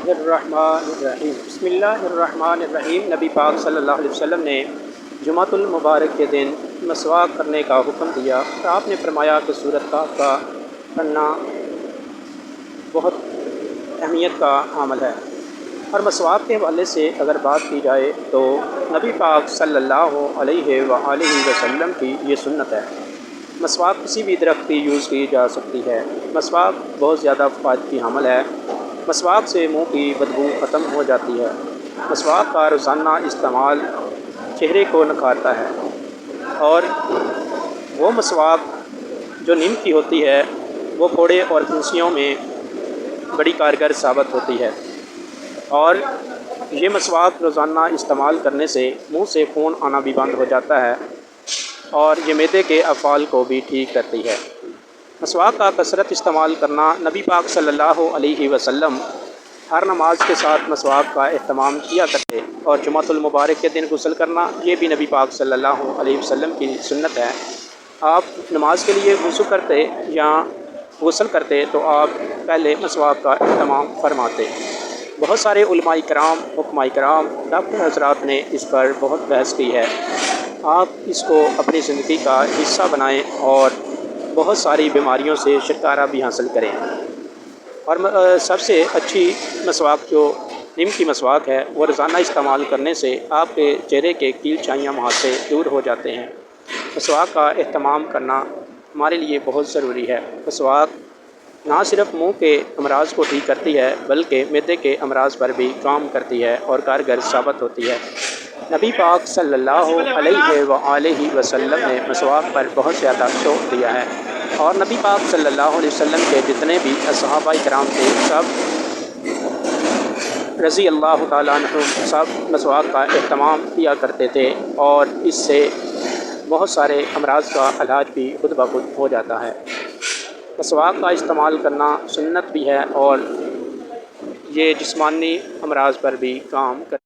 बिस्मिल्लाहिर्रहमानिर्रहीम। बिस्मिल्लाहिर्रहमानिर्रहीम। नबी पाक सल्लल्लाहु अलैहि वसल्लम ने जुमातुल मुबारक के दिन मसवाक करने का हुक्म दिया और आपने फरमाया कि सूरत काफ का पढ़ना बहुत अहमियत का अमल है। और मसवाक के हवाले से अगर बात की जाए तो नबी पाक सल्लल्लाहु अलैहि वसल्लम की ये सुन्नत है। मसवाक किसी भी दरख्त की यूज़ की जा सकती है। मसवाक बहुत ज़्यादा फ़ायदे की हामल है। मसवाक से मुँह की बदबू ख़त्म हो जाती है। मसवाक का रोज़ाना इस्तेमाल चेहरे को निखारता है और वो मसवाक जो नीम की होती है वो फोड़े और फुंसियों में बड़ी कारगर साबित होती है। और ये मसवाक रोज़ाना इस्तेमाल करने से मुँह से खून आना भी बंद हो जाता है और ये मैदे के अफ़ाल को भी ठीक करती है। मसवाक का कसरत इस्तेमाल करना नबी पाक सल्लल्लाहु अलैहि वसल्लम हर नमाज के साथ मसवाक का एहतमाम किया करते और जुमातुल मुबारक के दिन गुस्ल करना ये भी नबी पाक सल्लल्लाहु अलैहि वसल्लम की सुन्नत है। आप नमाज के लिए वज़ू करते या गुस्ल करते तो आप पहले मसवाक का एहतमाम फरमाते। बहुत सारे उलमाए कराम, हुक्माए कराम, डॉक्टर हज़रात ने इस पर बहुत बहस की है। आप इसको अपनी ज़िंदगी का हिस्सा बनाएं और बहुत सारी बीमारियों से छुटकारा भी हासिल करें। और सबसे अच्छी मसवाक जो नीम की मसवाक है वो रोज़ाना इस्तेमाल करने से आपके चेहरे के कील छाइयाँ वहाँ से दूर हो जाते हैं। मसवाक का एहतमाम करना हमारे लिए बहुत ज़रूरी है। मसवाक ना सिर्फ मुंह के अमराज को ठीक करती है बल्कि मैदे के अमराज पर भी काम करती है और कारगर साबित होती है। नबी पाक सल्लल्लाहु अलैहि वसल्लम ने मसवाक पर बहुत ज़्यादा जोर दिया है और नबी पाक सल्लल्लाहु अलैहि वसल्लम के जितने भी सहाबाए किराम थे सब रज़ी अल्लाह ताला अन्हुम सब मसवाक का एहतमाम किया करते थे और इससे बहुत सारे अमराज का इलाज भी खुद ब खुद हो जाता है। मसवाक का इस्तेमाल करना सुन्नत भी है और ये जिस्मानी अमराज पर भी काम कर